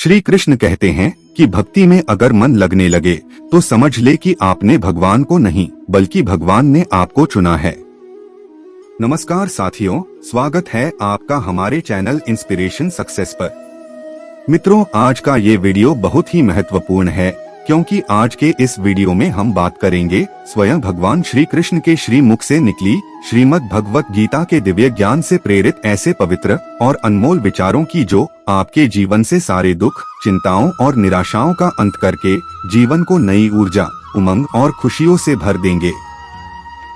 श्री कृष्ण कहते हैं कि भक्ति में अगर मन लगने लगे तो समझ ले कि आपने भगवान को नहीं बल्कि भगवान ने आपको चुना है। नमस्कार साथियों, स्वागत है आपका हमारे चैनल इंस्पिरेशन सक्सेस पर। मित्रों, आज का ये वीडियो बहुत ही महत्वपूर्ण है क्योंकि आज के इस वीडियो में हम बात करेंगे स्वयं भगवान श्री कृष्ण के श्री मुख से निकली श्रीमद् भगवत गीता के दिव्य ज्ञान से प्रेरित ऐसे पवित्र और अनमोल विचारों की जो आपके जीवन से सारे दुख, चिंताओं और निराशाओं का अंत करके जीवन को नई ऊर्जा, उमंग और खुशियों से भर देंगे।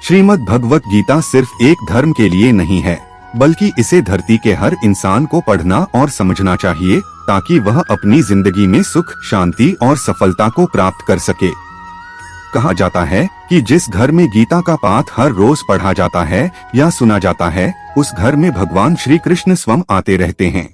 श्रीमद् भगवत गीता सिर्फ एक धर्म के लिए नहीं है, बल्कि इसे धरती के हर इंसान को पढ़ना और समझना चाहिए ताकि वह अपनी जिंदगी में सुख, शांति और सफलता को प्राप्त कर सके। कहा जाता है कि जिस घर में गीता का पाठ हर रोज पढ़ा जाता है या सुना जाता है, उस घर में भगवान श्री कृष्ण स्वयं आते रहते हैं।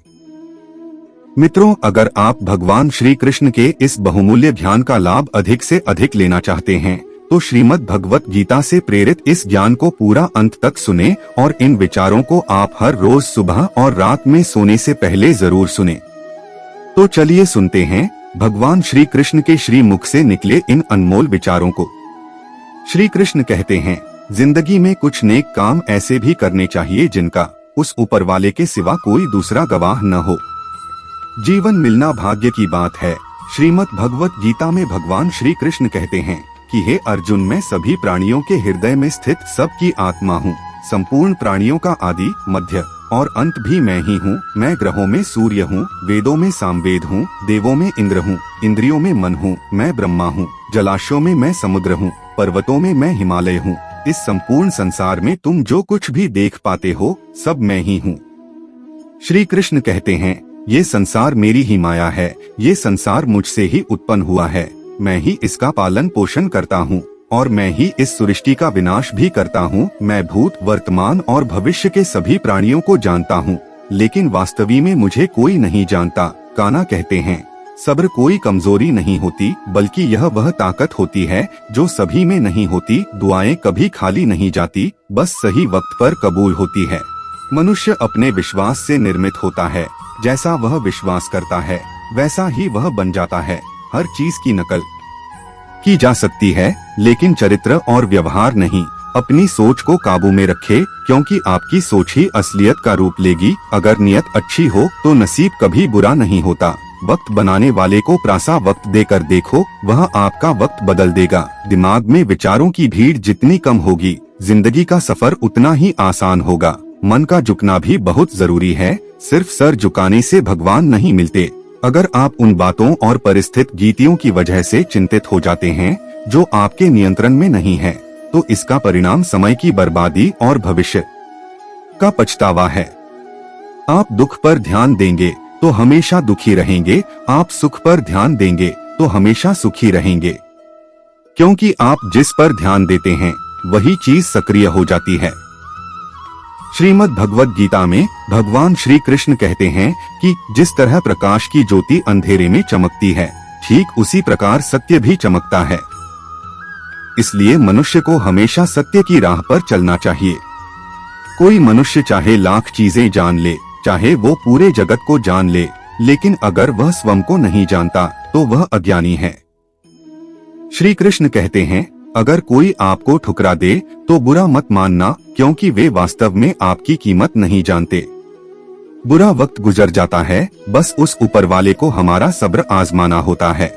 मित्रों, अगर आप भगवान श्री कृष्ण के इस बहुमूल्य ज्ञान का लाभ अधिक से अधिक लेना चाहते हैं तो श्रीमद् भगवत गीता से प्रेरित इस ज्ञान को पूरा अंत तक सुने और इन विचारों को आप हर रोज सुबह और रात में सोने से पहले जरूर सुने। तो चलिए सुनते हैं भगवान श्री कृष्ण के श्री मुख से निकले इन अनमोल विचारों को। श्री कृष्ण कहते हैं, जिंदगी में कुछ नेक काम ऐसे भी करने चाहिए जिनका उस ऊपर वाले के सिवा कोई दूसरा गवाह न हो। जीवन मिलना भाग्य की बात है। श्रीमद् भगवत गीता में भगवान श्री कृष्ण कहते हैं कि हे अर्जुन, मैं सभी प्राणियों के हृदय में स्थित सबकी आत्मा हूँ। संपूर्ण प्राणियों का आदि, मध्य और अंत भी मैं ही हूँ। मैं ग्रहों में सूर्य हूँ, वेदों में सामवेद हूँ, देवों में इंद्र हूँ, इंद्रियों में मन हूँ, मैं ब्रह्मा हूँ, जलाशयों में मैं समुद्र हूँ, पर्वतों में मैं हिमालय हूँ। इस संपूर्ण संसार में तुम जो कुछ भी देख पाते हो सब मैं ही हूँ। श्री कृष्ण कहते हैं, ये संसार मेरी ही माया है, ये संसार मुझसे ही उत्पन्न हुआ है। मैं ही इसका पालन पोषण करता हूँ और मैं ही इस सृष्टि का विनाश भी करता हूँ। मैं भूत, वर्तमान और भविष्य के सभी प्राणियों को जानता हूँ, लेकिन वास्तविक में मुझे कोई नहीं जानता। कान्हा कहते हैं, सब्र कोई कमजोरी नहीं होती, बल्कि यह वह ताकत होती है जो सभी में नहीं होती। दुआएं कभी खाली नहीं जाती, बस सही वक्त पर कबूल होती है। मनुष्य अपने विश्वास से निर्मित होता है। जैसा वह विश्वास करता है वैसा ही वह बन जाता है। हर चीज की नकल की जा सकती है, लेकिन चरित्र और व्यवहार नहीं। अपनी सोच को काबू में रखे, क्योंकि आपकी सोच ही असलियत का रूप लेगी। अगर नियत अच्छी हो तो नसीब कभी बुरा नहीं होता। वक्त बनाने वाले को प्रासा वक्त देकर देखो, वह आपका वक्त बदल देगा। दिमाग में विचारों की भीड़ जितनी कम होगी, जिंदगी का सफर उतना ही आसान होगा। मन का झुकना भी बहुत जरूरी है। सिर्फ सर झुकाने से भगवान नहीं मिलते। अगर आप उन बातों और परिस्थितियों की वजह से चिंतित हो जाते हैं जो आपके नियंत्रण में नहीं है, तो इसका परिणाम समय की बर्बादी और भविष्य का पछतावा है। आप दुख पर ध्यान देंगे तो हमेशा दुखी रहेंगे, आप सुख पर ध्यान देंगे तो हमेशा सुखी रहेंगे, क्योंकि आप जिस पर ध्यान देते हैं वही चीज सक्रिय हो जाती है। श्रीमद् भगवत गीता में भगवान श्री कृष्ण कहते हैं कि जिस तरह प्रकाश की ज्योति अंधेरे में चमकती है, ठीक उसी प्रकार सत्य भी चमकता है। इसलिए मनुष्य को हमेशा सत्य की राह पर चलना चाहिए। कोई मनुष्य चाहे लाख चीजें जान ले, चाहे वो पूरे जगत को जान ले, लेकिन अगर वह स्वयं को नहीं जानता तो वह अज्ञानी है। श्री कृष्ण कहते हैं, अगर कोई आपको ठुकरा दे तो बुरा मत मानना, क्योंकि वे वास्तव में आपकी कीमत नहीं जानते। बुरा वक्त गुजर जाता है, बस उस ऊपर वाले को हमारा सब्र आजमाना होता है।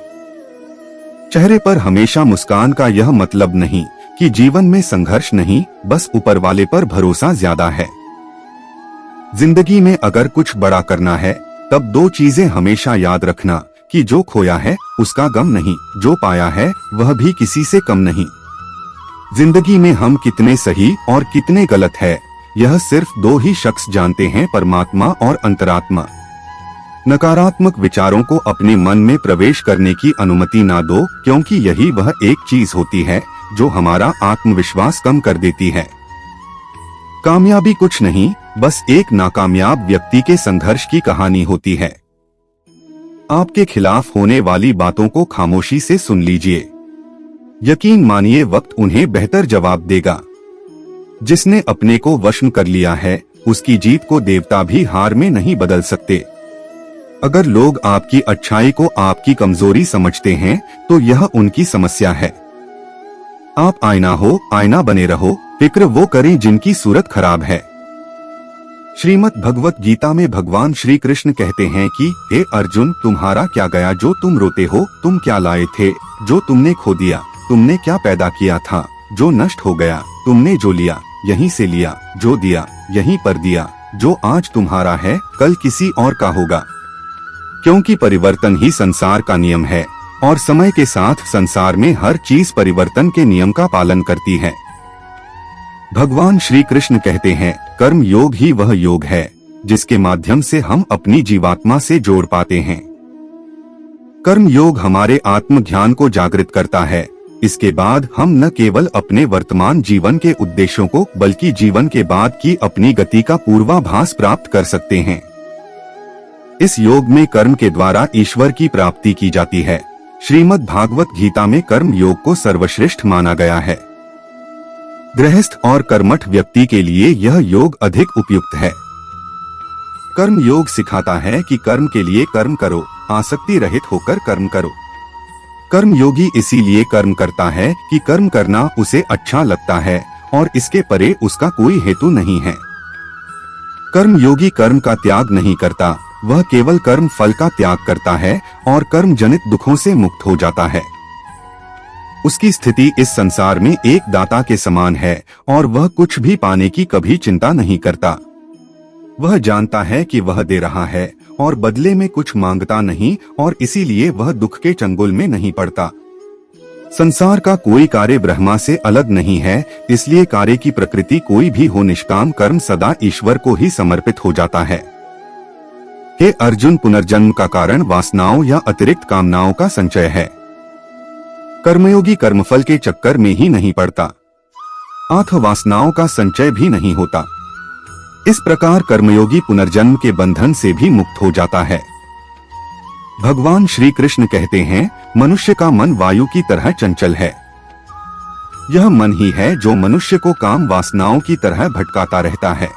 चेहरे पर हमेशा मुस्कान का यह मतलब नहीं कि जीवन में संघर्ष नहीं, बस ऊपर वाले पर भरोसा ज्यादा है। जिंदगी में अगर कुछ बड़ा करना है तब दो चीजें हमेशा याद रखना कि जो खोया है उसका गम नहीं, जो पाया है वह भी किसी से कम नहीं। जिंदगी में हम कितने सही और कितने गलत है, यह सिर्फ दो ही शख्स जानते हैं, परमात्मा और अंतरात्मा। नकारात्मक विचारों को अपने मन में प्रवेश करने की अनुमति ना दो, क्योंकि यही वह एक चीज होती है जो हमारा आत्मविश्वास कम कर देती है। कामयाबी कुछ नहीं, बस एक नाकामयाब व्यक्ति के संघर्ष की कहानी होती है। आपके खिलाफ होने वाली बातों को खामोशी से सुन लीजिए। यकीन मानिए, वक्त उन्हें बेहतर जवाब देगा। जिसने अपने को वश में कर लिया है, उसकी जीत को देवता भी हार में नहीं बदल सकते। अगर लोग आपकी अच्छाई को आपकी कमजोरी समझते हैं तो यह उनकी समस्या है। आप आईना हो, आईना बने रहो, फिक्र वो करें जिनकी सूरत खराब है। श्रीमद् भगवत गीता में भगवान श्री कृष्ण कहते हैं कि हे अर्जुन, तुम्हारा क्या गया जो तुम रोते हो, तुम क्या लाए थे जो तुमने खो दिया, तुमने क्या पैदा किया था जो नष्ट हो गया, तुमने जो लिया यहीं से लिया, जो दिया यहीं पर दिया, जो आज तुम्हारा है कल किसी और का होगा। क्योंकि परिवर्तन ही संसार का नियम है और समय के साथ संसार में हर चीज परिवर्तन के नियम का पालन करती है। भगवान श्री कृष्ण कहते हैं, कर्म योग ही वह योग है जिसके माध्यम से हम अपनी जीवात्मा से जोड़ पाते हैं। कर्म योग हमारे आत्म ज्ञान को जागृत करता है। इसके बाद हम न केवल अपने वर्तमान जीवन के उद्देश्यों को बल्कि जीवन के बाद की अपनी गति का पूर्वाभास प्राप्त कर सकते हैं। इस योग में कर्म के द्वारा ईश्वर की प्राप्ति की जाती है। श्रीमद् भागवत गीता में कर्म योग को सर्वश्रेष्ठ माना गया है। गृहस्थ और कर्मठ व्यक्ति के लिए यह योग अधिक उपयुक्त है। कर्म योग सिखाता है कि कर्म के लिए कर्म करो, आसक्ति रहित होकर कर्म करो। कर्म योगी इसीलिए कर्म करता है कि कर्म करना उसे अच्छा लगता है और इसके परे उसका कोई हेतु नहीं है। कर्म योगी कर्म का त्याग नहीं करता, वह केवल कर्म फल का त्याग करता है और कर्म जनित दुखों से मुक्त हो जाता है। उसकी स्थिति इस संसार में एक दाता के समान है और वह कुछ भी पाने की कभी चिंता नहीं करता। वह जानता है कि वह दे रहा है और बदले में कुछ मांगता नहीं और इसीलिए वह दुख के चंगुल में नहीं पड़ता। संसार का कोई कार्य ब्रह्मा से अलग नहीं है, इसलिए कार्य की प्रकृति कोई भी हो, निष्काम कर्म सदा ईश्वर को ही समर्पित हो जाता है। हे अर्जुन, पुनर्जन्म का कारण वासनाओं या अतिरिक्त कामनाओं का संचय है। कर्मयोगी कर्मफल के चक्कर में ही नहीं पड़ता, अथवा वासनाओं का संचय भी नहीं होता। इस प्रकार कर्मयोगी पुनर्जन्म के बंधन से भी मुक्त हो जाता है। भगवान श्री कृष्ण कहते हैं, मनुष्य का मन वायु की तरह चंचल है। यह मन ही है जो मनुष्य को काम वासनाओं की तरह भटकाता रहता है।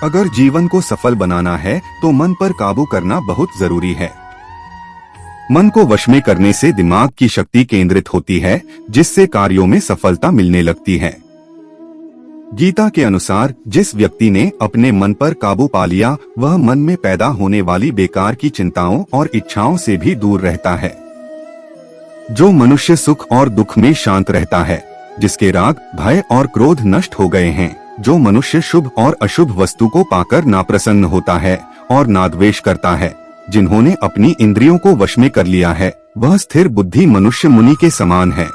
अगर जीवन को सफल बनाना है तो मन पर काबू करना बहुत जरूरी है। मन को वश में करने से दिमाग की शक्ति केंद्रित होती है, जिससे कार्यों में सफलता मिलने लगती है। गीता के अनुसार जिस व्यक्ति ने अपने मन पर काबू पा लिया, वह मन में पैदा होने वाली बेकार की चिंताओं और इच्छाओं से भी दूर रहता है। जो मनुष्य सुख और दुख में शांत रहता है, जिसके राग, भय और क्रोध नष्ट हो गए हैं, जो मनुष्य शुभ और अशुभ वस्तु को पाकर नाप्रसन्न होता है और नाद्वेष करता है, जिन्होंने अपनी इंद्रियों को वश में कर लिया है, वह स्थिर बुद्धि मनुष्य मुनि के समान है।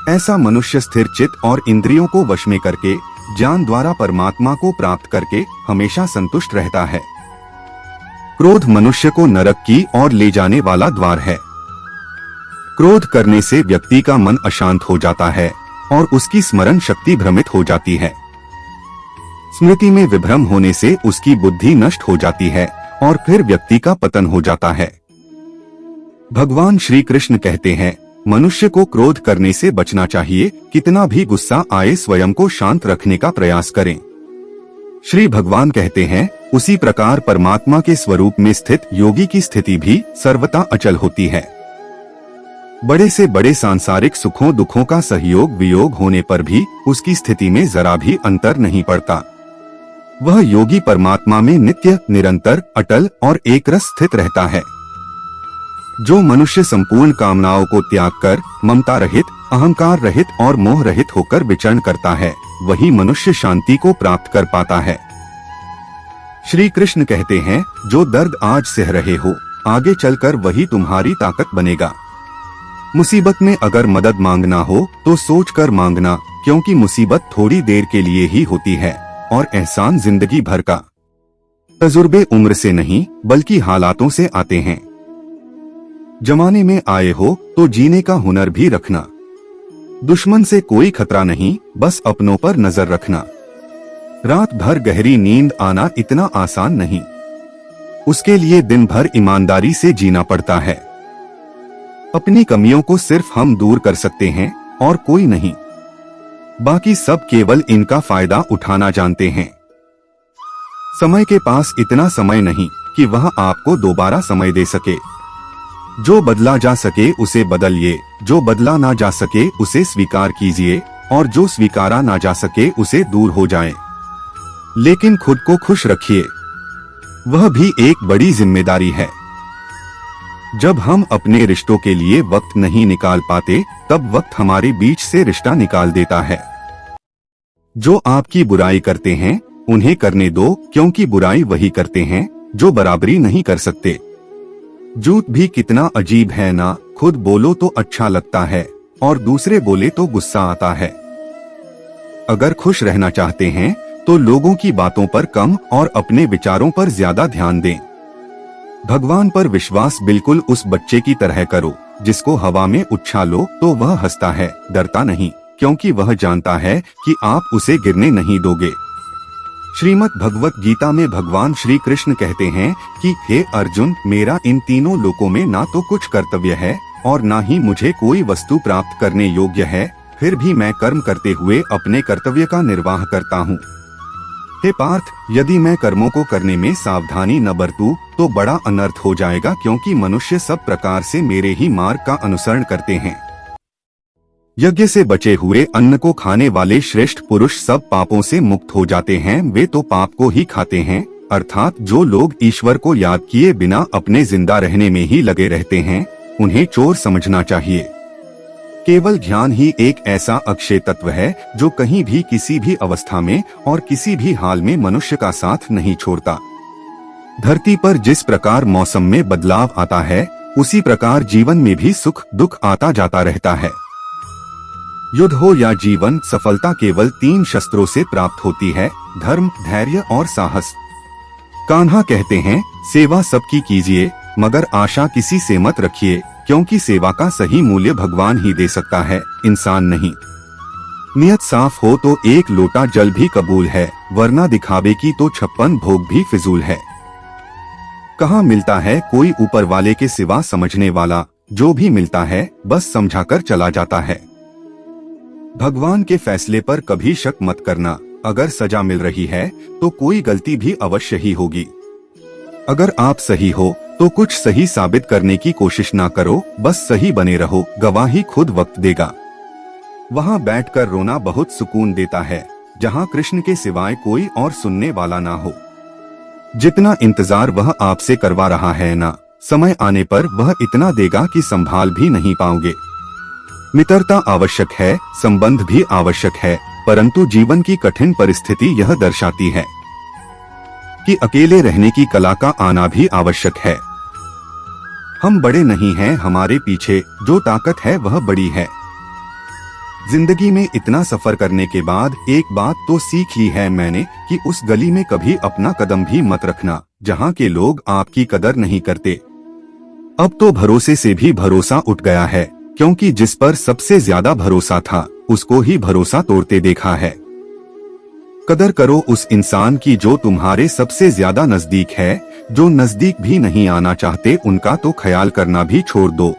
ऐसा मनुष्य स्थिर चित्त और इंद्रियों को वश में करके ज्ञान द्वारा परमात्मा को प्राप्त करके हमेशा संतुष्ट रहता है। क्रोध मनुष्य को नरक की ओर ले जाने वाला द्वार है। क्रोध करने से व्यक्ति का मन अशांत हो जाता है और उसकी स्मरण शक्ति भ्रमित हो जाती है। स्मृति में विभ्रम होने से उसकी बुद्धि नष्ट हो जाती है और फिर व्यक्ति का पतन हो जाता है। भगवान श्री कृष्ण कहते हैं, मनुष्य को क्रोध करने से बचना चाहिए। कितना भी गुस्सा आए, स्वयं को शांत रखने का प्रयास करें। श्री भगवान कहते हैं, उसी प्रकार परमात्मा के स्वरूप में स्थित योगी की स्थिति भी सर्वथा अचल होती है। बड़े से बड़े सांसारिक सुखों दुखों का सहयोग वियोग होने पर भी उसकी स्थिति में जरा भी अंतर नहीं पड़ता। वह योगी परमात्मा में नित्य, निरंतर, अटल और एक रस स्थित रहता है। जो मनुष्य संपूर्ण कामनाओं को त्याग कर ममता रहित, अहंकार रहित और मोह रहित होकर विचरण करता है, वही मनुष्य शांति को प्राप्त कर पाता है। श्री कृष्ण कहते हैं, जो दर्द आज सह रहे हो, आगे चलकर वही तुम्हारी ताकत बनेगा। मुसीबत में अगर मदद मांगना हो तो सोच कर मांगना, क्योंकि मुसीबत थोड़ी देर के लिए ही होती है और एहसान जिंदगी भर का। तजुर्बे उम्र से नहीं बल्कि हालातों से आते हैं। जमाने में आए हो तो जीने का हुनर भी रखना। दुश्मन से कोई खतरा नहीं, बस अपनों पर नजर रखना। रात भर गहरी नींद आना इतना आसान नहीं, उसके लिए दिन भर ईमानदारी से जीना पड़ता है। अपनी कमियों को सिर्फ हम दूर कर सकते हैं और कोई नहीं। बाकी सब केवल इनका फायदा उठाना जानते हैं। समय के पास इतना समय नहीं कि वह आपको दोबारा समय दे सके। जो बदला जा सके उसे बदलिए, जो बदला ना जा सके उसे स्वीकार कीजिए, और जो स्वीकारा ना जा सके उसे दूर हो जाए। लेकिन खुद को खुश रखिए, वह भी एक बड़ी जिम्मेदारी है। जब हम अपने रिश्तों के लिए वक्त नहीं निकाल पाते, तब वक्त हमारे बीच से रिश्ता निकाल देता है। जो आपकी बुराई करते हैं उन्हें करने दो, क्योंकि बुराई वही करते हैं जो बराबरी नहीं कर सकते। झूठ भी कितना अजीब है ना, खुद बोलो तो अच्छा लगता है और दूसरे बोले तो गुस्सा आता है। अगर खुश रहना चाहते हैं तो लोगों की बातों पर कम और अपने विचारों पर ज्यादा ध्यान दें। भगवान पर विश्वास बिल्कुल उस बच्चे की तरह करो जिसको हवा में उछालो तो वह हंसता है, डरता नहीं, क्योंकि वह जानता है कि आप उसे गिरने नहीं दोगे। श्रीमद् भगवत गीता में भगवान श्री कृष्ण कहते हैं कि हे अर्जुन, मेरा इन तीनों लोकों में ना तो कुछ कर्तव्य है और ना ही मुझे कोई वस्तु प्राप्त करने योग्य है, फिर भी मैं कर्म करते हुए अपने कर्तव्य का निर्वाह करता हूँ। हे पार्थ, यदि मैं कर्मों को करने में सावधानी न बरतूं तो बड़ा अनर्थ हो जाएगा, क्योंकि मनुष्य सब प्रकार से मेरे ही मार्ग का अनुसरण करते हैं। यज्ञ से बचे हुए अन्न को खाने वाले श्रेष्ठ पुरुष सब पापों से मुक्त हो जाते हैं, वे तो पाप को ही खाते हैं। अर्थात जो लोग ईश्वर को याद किए बिना अपने जिंदा रहने में ही लगे रहते हैं, उन्हें चोर समझना चाहिए। केवल ज्ञान ही एक ऐसा अक्षय तत्व है जो कहीं भी किसी भी अवस्था में और किसी भी हाल में मनुष्य का साथ नहीं छोड़ता। धरती पर जिस प्रकार मौसम में बदलाव आता है, उसी प्रकार जीवन में भी सुख दुख आता जाता रहता है। युद्ध हो या जीवन, सफलता केवल 3 शस्त्रों से प्राप्त होती है: धर्म, धैर्य और साहस। कान्हा कहते हैं, सेवा सबकी कीजिए मगर आशा किसी से मत रखिए, क्योंकि सेवा का सही मूल्य भगवान ही दे सकता है, इंसान नहीं। नियत साफ हो तो 1 लोटा जल भी कबूल है, वरना दिखावे की तो 56 भोग भी फिजूल है। कहाँ मिलता है कोई ऊपर वाले के सिवा समझने वाला, जो भी मिलता है बस समझाकर चला जाता है। भगवान के फैसले पर कभी शक मत करना। अगर सजा मिल रही है तो कोई गलती भी अवश्य ही होगी। अगर आप सही हो तो कुछ सही साबित करने की कोशिश ना करो, बस सही बने रहो, गवाही खुद वक्त देगा। वहाँ बैठकर रोना बहुत सुकून देता है, जहाँ कृष्ण के सिवाय कोई और सुनने वाला ना हो। जितना इंतजार वह आपसे करवा रहा है ना, समय आने पर वह इतना देगा कि संभाल भी नहीं पाओगे। मित्रता आवश्यक है, संबंध भी आवश्यक है, परंतु जीवन की कठिन परिस्थिति यह दर्शाती है कि अकेले रहने की कला का आना भी आवश्यक है। हम बड़े नहीं हैं, हमारे पीछे जो ताकत है वह बड़ी है। जिंदगी में इतना सफर करने के बाद एक बात तो सीख ली है मैंने कि उस गली में कभी अपना कदम भी मत रखना जहाँ के लोग आपकी कदर नहीं करते। अब तो भरोसे से भी भरोसा उठ गया है, क्योंकि जिस पर सबसे ज्यादा भरोसा था उसको ही भरोसा तोड़ते देखा है। कदर करो उस इंसान की जो तुम्हारे सबसे ज्यादा नजदीक है। जो नजदीक भी नहीं आना चाहते उनका तो ख्याल करना भी छोड़ दो।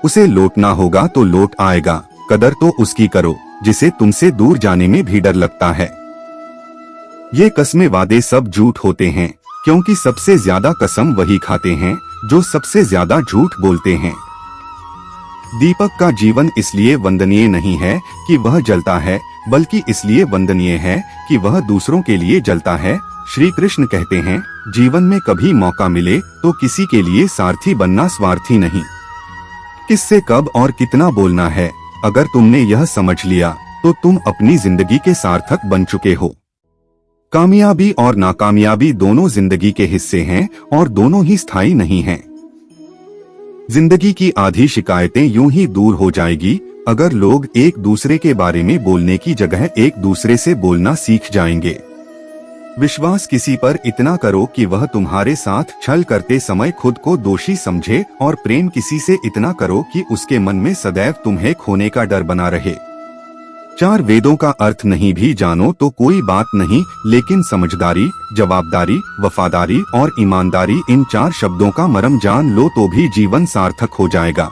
उसे लौटना होगा तो लौट आएगा। कदर तो उसकी करो जिसे तुमसे दूर जाने में भी डर लगता है। ये कस्में वादे सब झूठ होते हैं, क्योंकि सबसे ज्यादा कसम वही खाते हैं जो सबसे ज्यादा झूठ बोलते हैं। दीपक का जीवन इसलिए वंदनीय नहीं है कि वह जलता है, बल्कि इसलिए वंदनीय है कि वह दूसरों के लिए जलता है। श्री कृष्ण कहते हैं, जीवन में कभी मौका मिले तो किसी के लिए सारथी बनना, स्वार्थी नहीं। किससे कब और कितना बोलना है, अगर तुमने यह समझ लिया तो तुम अपनी जिंदगी के सार्थक बन चुके हो। कामयाबी और नाकामयाबी दोनों जिंदगी के हिस्से हैं और दोनों ही स्थायी नहीं हैं। जिंदगी की आधी शिकायतें यूं ही दूर हो जाएगी अगर लोग एक दूसरे के बारे में बोलने की जगह एक दूसरे से बोलना सीख जाएंगे। विश्वास किसी पर इतना करो कि वह तुम्हारे साथ छल करते समय खुद को दोषी समझे, और प्रेम किसी से इतना करो कि उसके मन में सदैव तुम्हें खोने का डर बना रहे। 4 वेदों का अर्थ नहीं भी जानो तो कोई बात नहीं, लेकिन समझदारी, जवाबदारी, वफादारी और ईमानदारी, इन 4 शब्दों का मर्म जान लो तो भी जीवन सार्थक हो जाएगा।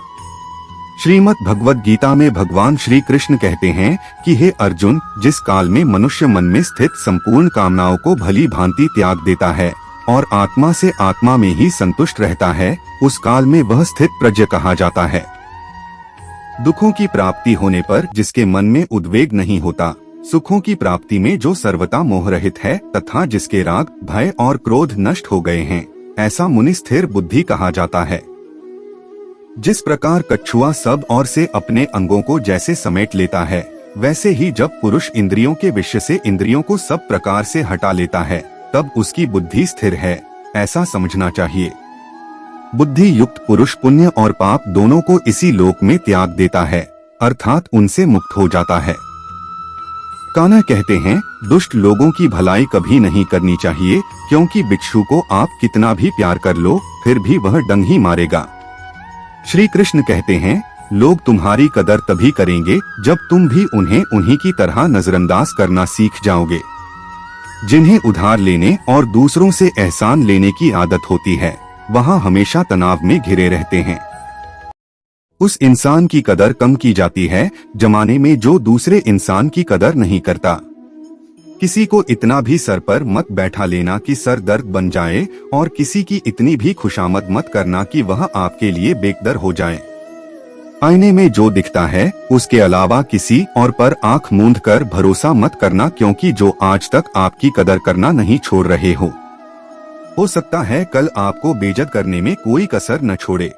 श्रीमद् भगवत गीता में भगवान श्री कृष्ण कहते हैं कि हे अर्जुन, जिस काल में मनुष्य मन में स्थित संपूर्ण कामनाओं को भली भांति त्याग देता है और आत्मा से आत्मा में ही संतुष्ट रहता है, उस काल में वह स्थित प्रज्ञ कहा जाता है। दुखों की प्राप्ति होने पर जिसके मन में उद्वेग नहीं होता, सुखों की प्राप्ति में जो सर्वथा मोहरहित है तथा जिसके राग, भय और क्रोध नष्ट हो गए हैं, ऐसा मुनि स्थिर बुद्धि कहा जाता है। जिस प्रकार कछुआ सब ओर से अपने अंगों को जैसे समेट लेता है, वैसे ही जब पुरुष इंद्रियों के विषय से इंद्रियों को सब प्रकार से हटा लेता है, तब उसकी बुद्धि स्थिर है, ऐसा समझना चाहिए। बुद्धि युक्त पुरुष पुण्य और पाप दोनों को इसी लोक में त्याग देता है, अर्थात उनसे मुक्त हो जाता है। कान्हा कहते हैं, दुष्ट लोगों की भलाई कभी नहीं करनी चाहिए, क्योंकि बिच्छू को आप कितना भी प्यार कर लो, फिर भी वह डंग ही मारेगा। श्री कृष्ण कहते हैं, लोग तुम्हारी कदर तभी करेंगे जब तुम भी उन्हें उन्हीं की तरह नजरअंदाज करना सीख जाओगे। जिन्हें उधार लेने और दूसरों से एहसान लेने की आदत होती है, वहाँ हमेशा तनाव में घिरे रहते हैं। उस इंसान की कदर कम की जाती है जमाने में जो दूसरे इंसान की कदर नहीं करता। किसी को इतना भी सर पर मत बैठा लेना कि सर दर्द बन जाए, और किसी की इतनी भी खुशामद मत करना कि वह आपके लिए बेकदर हो जाए। आईने में जो दिखता है उसके अलावा किसी और पर आंख मूंद कर भरोसा मत करना, क्योंकि जो आज तक आपकी कदर करना नहीं छोड़ रहे हो सकता है कल आपको बेइज्जत करने में कोई कसर न छोड़े।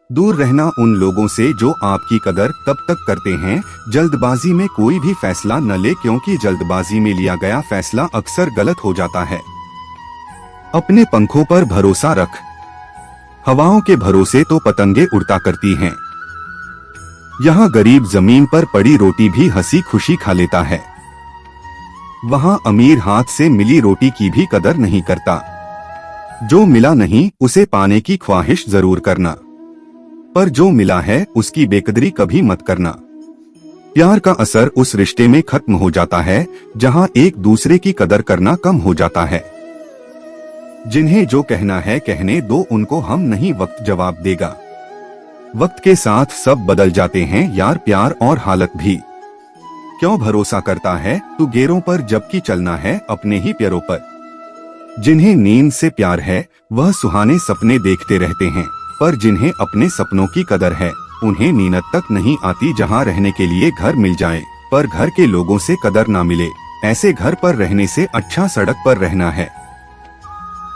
दूर रहना उन लोगों से जो आपकी कदर तब तक करते हैं। जल्दबाजी में कोई भी फैसला न ले, क्योंकि जल्दबाजी में लिया गया फैसला अक्सर गलत हो जाता है। अपने पंखों पर भरोसा रख, हवाओं के भरोसे तो पतंगे उड़ता करती हैं। यहाँ गरीब जमीन पर पड़ी रोटी भी हंसी खुशी खा लेता है, वहाँ अमीर हाथ से मिली रोटी की भी कदर नहीं करता। जो मिला नहीं उसे पाने की ख्वाहिश जरूर करना, पर जो मिला है उसकी बेकदरी कभी मत करना। प्यार का असर उस रिश्ते में खत्म हो जाता है जहाँ एक दूसरे की कदर करना कम हो जाता है। जिन्हें जो कहना है कहने दो, उनको हम नहीं, वक्त जवाब देगा। वक्त के साथ सब बदल जाते हैं यार, प्यार और हालत भी। क्यों भरोसा करता है तू गैरों पर, जबकि चलना है अपने ही पैरों पर। जिन्हें नींद से प्यार है वह सुहाने सपने देखते रहते हैं, पर जिन्हें अपने सपनों की कदर है उन्हें नींद तक नहीं आती। जहाँ रहने के लिए घर मिल जाए पर घर के लोगों से कदर ना मिले, ऐसे घर पर रहने से अच्छा सड़क पर रहना है।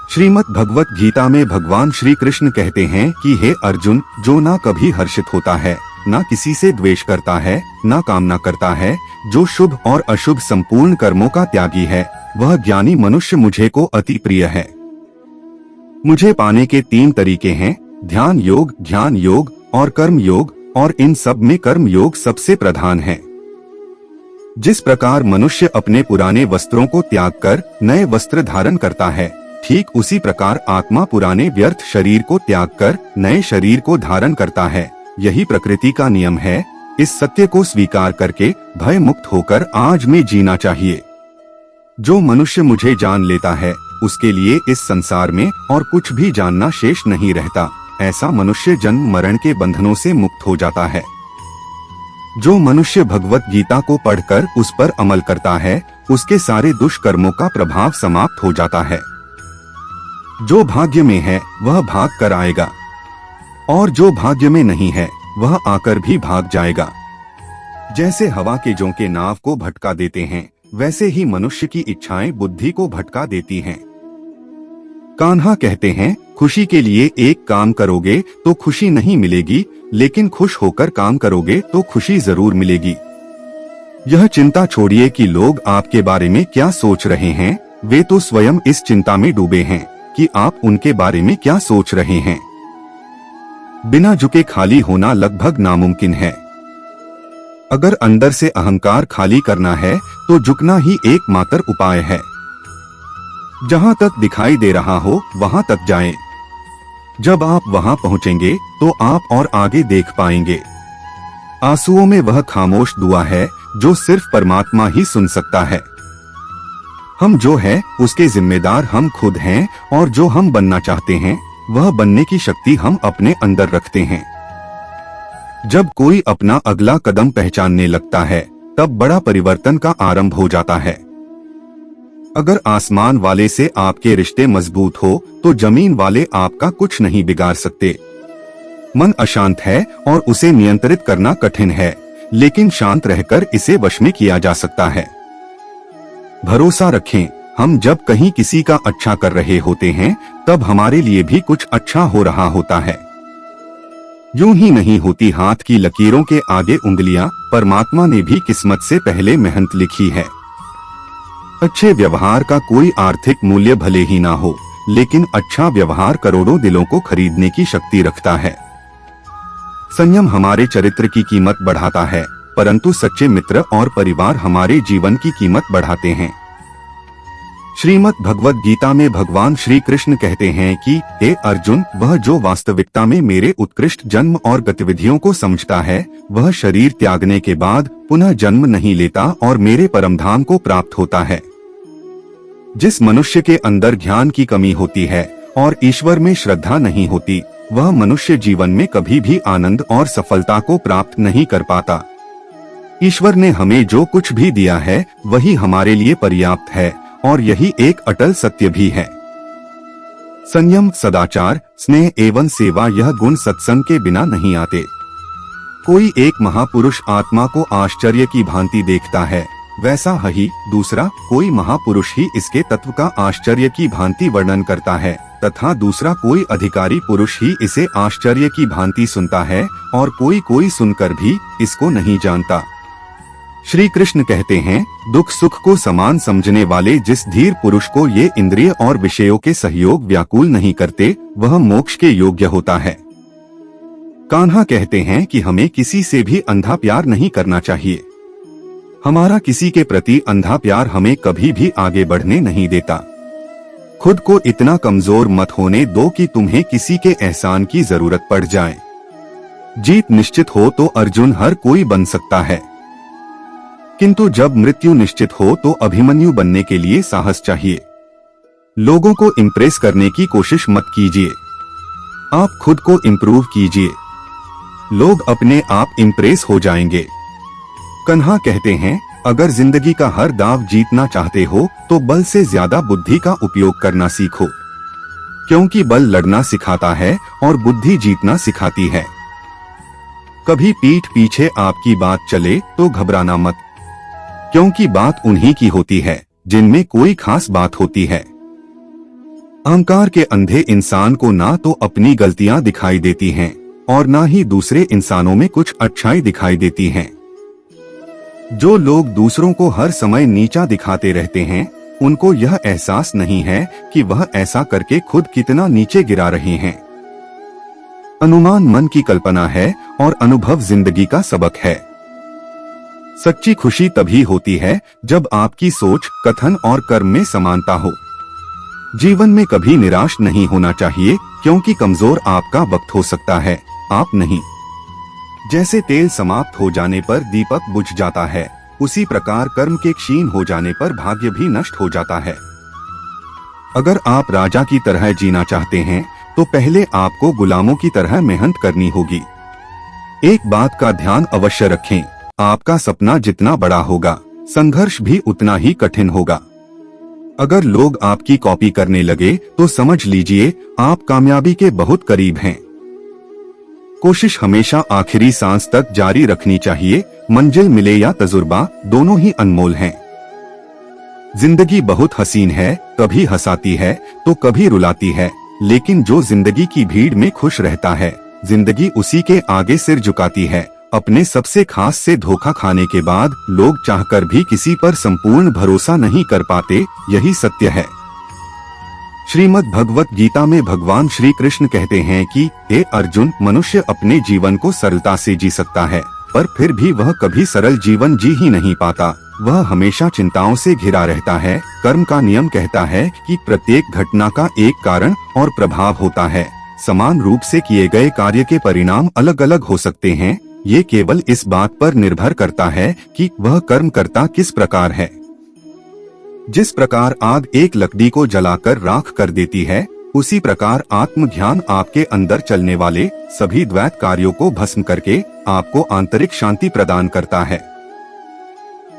श्रीमद् भगवत गीता में भगवान श्री कृष्ण कहते हैं कि हे अर्जुन, जो ना कभी हर्षित होता है, ना किसी से द्वेष करता है, ना कामना करता है, जो शुभ और अशुभ संपूर्ण कर्मों का त्यागी है, वह ज्ञानी मनुष्य मुझे को अति प्रिय है। मुझे पाने के 3 तरीके हैं, ध्यान योग, ज्ञान योग और कर्म योग, और इन सब में कर्म योग सबसे प्रधान है। जिस प्रकार मनुष्य अपने पुराने वस्त्रों को त्याग कर नए वस्त्र धारण करता है, ठीक उसी प्रकार आत्मा पुराने व्यर्थ शरीर को त्याग कर नए शरीर को धारण करता है। यही प्रकृति का नियम है। इस सत्य को स्वीकार करके भय मुक्त होकर आज में जीना चाहिए। जो मनुष्य मुझे जान लेता है उसके लिए इस संसार में और कुछ भी जानना शेष नहीं रहता। ऐसा मनुष्य जन्म मरण के बंधनों से मुक्त हो जाता है। जो मनुष्य भगवत गीता को पढ़कर उस पर अमल करता है, उसके सारे दुष्कर्मों का प्रभाव समाप्त हो जाता है। जो भाग्य में है वह भाग कर आएगा, और जो भाग्य में नहीं है वह आकर भी भाग जाएगा। जैसे हवा के झोंके नाव को भटका देते हैं, वैसे ही मनुष्य की इच्छाएं बुद्धि को भटका देती हैं। कान्हा कहते हैं, खुशी के लिए एक काम करोगे तो खुशी नहीं मिलेगी, लेकिन खुश होकर काम करोगे तो खुशी जरूर मिलेगी। यह चिंता छोड़िए कि लोग आपके बारे में क्या सोच रहे हैं, वे तो स्वयं इस चिंता में डूबे हैं कि आप उनके बारे में क्या सोच रहे हैं। बिना झुके खाली होना लगभग नामुमकिन है। अगर अंदर से अहंकार खाली करना है तो झुकना ही एकमात्र उपाय है। जहां तक दिखाई दे रहा हो वहां तक जाएं। जब आप वहां पहुंचेंगे तो आप और आगे देख पाएंगे। आंसुओं में वह खामोश दुआ है जो सिर्फ परमात्मा ही सुन सकता है। हम जो है उसके जिम्मेदार हम खुद हैं, और जो हम बनना चाहते हैं वह बनने की शक्ति हम अपने अंदर रखते हैं। जब कोई अपना अगला कदम पहचानने लगता है, तब बड़ा परिवर्तन का आरंभ हो जाता है। अगर आसमान वाले से आपके रिश्ते मजबूत हो तो जमीन वाले आपका कुछ नहीं बिगाड़ सकते। मन अशांत है और उसे नियंत्रित करना कठिन है, लेकिन शांत रहकर इसे वश में किया जा सकता है। भरोसा रखें, हम जब कहीं किसी का अच्छा कर रहे होते हैं तब हमारे लिए भी कुछ अच्छा हो रहा होता है। यूं ही नहीं होती हाथ की लकीरों के आगे उंगलियां, परमात्मा ने भी किस्मत से पहले मेहनत लिखी है। अच्छे व्यवहार का कोई आर्थिक मूल्य भले ही ना हो, लेकिन अच्छा व्यवहार करोड़ों दिलों को खरीदने की शक्ति रखता है। संयम हमारे चरित्र की कीमत बढ़ाता है, परंतु सच्चे मित्र और परिवार हमारे जीवन की कीमत बढ़ाते हैं। श्रीमद् भगवद गीता में भगवान श्री कृष्ण कहते हैं कि हे अर्जुन, वह जो वास्तविकता में मेरे उत्कृष्ट जन्म और गतिविधियों को समझता है, वह शरीर त्यागने के बाद पुनः जन्म नहीं लेता और मेरे परमधाम को प्राप्त होता है। जिस मनुष्य के अंदर ज्ञान की कमी होती है और ईश्वर में श्रद्धा नहीं होती, वह मनुष्य जीवन में कभी भी आनंद और सफलता को प्राप्त नहीं कर पाता। ईश्वर ने हमें जो कुछ भी दिया है वही हमारे लिए पर्याप्त है और यही एक अटल सत्य भी है। संयम, सदाचार, स्नेह एवं सेवा, यह गुण सत्संग के बिना नहीं आते। कोई एक महापुरुष आत्मा को आश्चर्य की भांति देखता है, वैसा ही दूसरा कोई महापुरुष ही इसके तत्व का आश्चर्य की भांति वर्णन करता है, तथा दूसरा कोई अधिकारी पुरुष ही इसे आश्चर्य की भांति सुनता है और कोई सुनकर भी इसको नहीं जानता। श्री कृष्ण कहते हैं, दुख सुख को समान समझने वाले जिस धीर पुरुष को ये इंद्रिय और विषयों के सहयोग व्याकुल नहीं करते, वह मोक्ष के योग्य होता है। कान्हा कहते हैं कि हमें किसी से भी अंधा प्यार नहीं करना चाहिए। हमारा किसी के प्रति अंधा प्यार हमें कभी भी आगे बढ़ने नहीं देता। खुद को इतना कमजोर मत होने दो कि तुम्हें किसी के एहसान की जरूरत पड़ जाए। जीत निश्चित हो तो अर्जुन हर कोई बन सकता है, किंतु जब मृत्यु निश्चित हो तो अभिमन्यु बनने के लिए साहस चाहिए। लोगों को इम्प्रेस करने की कोशिश मत कीजिए, आप खुद को इम्प्रूव कीजिए। लोग अपने आप इम्प्रेस हो जाएंगे। कन्हा कहते हैं, अगर जिंदगी का हर दांव जीतना चाहते हो तो बल से ज्यादा बुद्धि का उपयोग करना सीखो, क्योंकि बल लड़ना सिखाता है और बुद्धि जीतना सिखाती है। कभी पीठ पीछे आपकी बात चले तो घबराना मत, क्योंकि बात उन्हीं की होती है जिनमें कोई खास बात होती है। अहंकार के अंधे इंसान को ना तो अपनी गलतियां दिखाई देती हैं और ना ही दूसरे इंसानों में कुछ अच्छाई दिखाई देती हैं। जो लोग दूसरों को हर समय नीचा दिखाते रहते हैं, उनको यह एहसास नहीं है कि वह ऐसा करके खुद कितना नीचे गिरा रहे हैं। अनुमान मन की कल्पना है और अनुभव जिंदगी का सबक है। सच्ची खुशी तभी होती है जब आपकी सोच, कथन और कर्म में समानता हो। जीवन में कभी निराश नहीं होना चाहिए, क्योंकि कमजोर आपका वक्त हो सकता है, आप नहीं। जैसे तेल समाप्त हो जाने पर दीपक बुझ जाता है, उसी प्रकार कर्म के क्षीण हो जाने पर भाग्य भी नष्ट हो जाता है। अगर आप राजा की तरह जीना चाहते हैं तो पहले आपको गुलामों की तरह मेहनत करनी होगी। एक बात का ध्यान अवश्य रखें, आपका सपना जितना बड़ा होगा, संघर्ष भी उतना ही कठिन होगा। अगर लोग आपकी कॉपी करने लगे तो समझ लीजिए आप कामयाबी के बहुत करीब हैं। कोशिश हमेशा आखिरी सांस तक जारी रखनी चाहिए। मंजिल मिले या तजुर्बा, दोनों ही अनमोल हैं। जिंदगी बहुत हसीन है, कभी हंसाती है तो कभी रुलाती है, लेकिन जो जिंदगी की भीड़ में खुश रहता है, जिंदगी उसी के आगे सिर झुकाती है। अपने सबसे खास से धोखा खाने के बाद लोग चाहकर भी किसी पर संपूर्ण भरोसा नहीं कर पाते, यही सत्य है। श्रीमद् भगवत गीता में भगवान श्री कृष्ण कहते हैं कि हे अर्जुन, मनुष्य अपने जीवन को सरलता से जी सकता है, पर फिर भी वह कभी सरल जीवन जी ही नहीं पाता। वह हमेशा चिंताओं से घिरा रहता है। कर्म का नियम कहता है कि प्रत्येक घटना का एक कारण और प्रभाव होता है। समान रूप से किए गए कार्य के परिणाम अलग अलग हो सकते हैं। ये केवल इस बात पर निर्भर करता है कि वह कर्म करता किस प्रकार है। जिस प्रकार आग एक लकड़ी को जलाकर राख कर देती है, उसी प्रकार आत्मज्ञान आपके अंदर चलने वाले सभी द्वैत कार्यों को भस्म करके आपको आंतरिक शांति प्रदान करता है।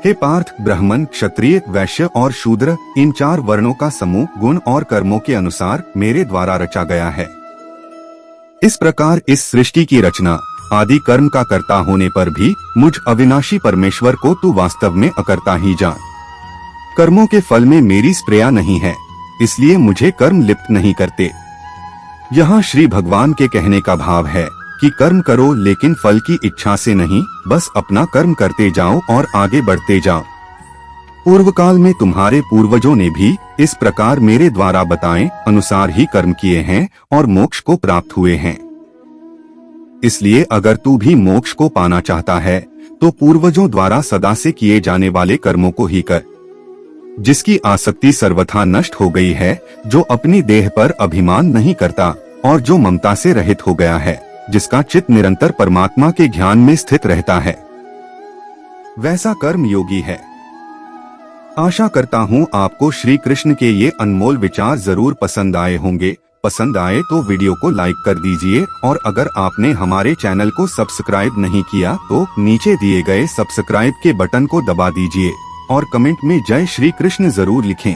हे पार्थ, ब्राह्मण, क्षत्रिय, वैश्य और शूद्र, इन 4 वर्णों का समूह गुण और कर्मों के अनुसार मेरे द्वारा रचा गया है। इस प्रकार इस सृष्टि की रचना आदि कर्म का कर्ता होने पर भी मुझ अविनाशी परमेश्वर को तू वास्तव में अकर्ता ही जान। कर्मों के फल में मेरी स्प्रिया नहीं है, इसलिए मुझे कर्म लिप्त नहीं करते। यहाँ श्री भगवान के कहने का भाव है कि कर्म करो लेकिन फल की इच्छा से नहीं, बस अपना कर्म करते जाओ और आगे बढ़ते जाओ। पूर्व काल में तुम्हारे पूर्वजों ने भी इस प्रकार मेरे द्वारा बताए अनुसार ही कर्म किए हैं और मोक्ष को प्राप्त हुए हैं। इसलिए अगर तू भी मोक्ष को पाना चाहता है तो पूर्वजों द्वारा सदा से किए जाने वाले कर्मों को ही कर, जिसकी आसक्ति सर्वथा नष्ट हो गई है, जो अपनी देह पर अभिमान नहीं करता और जो ममता से रहित हो गया है, जिसका चित्त निरंतर परमात्मा के ज्ञान में स्थित रहता है, वैसा कर्म योगी है। आशा करता हूँ आपको श्री कृष्ण के ये अनमोल विचार जरूर पसंद आए होंगे। पसंद आए तो वीडियो को लाइक कर दीजिए और अगर आपने हमारे चैनल को सब्सक्राइब नहीं किया तो नीचे दिए गए सब्सक्राइब के बटन को दबा दीजिए और कमेंट में जय श्री कृष्ण जरूर लिखें।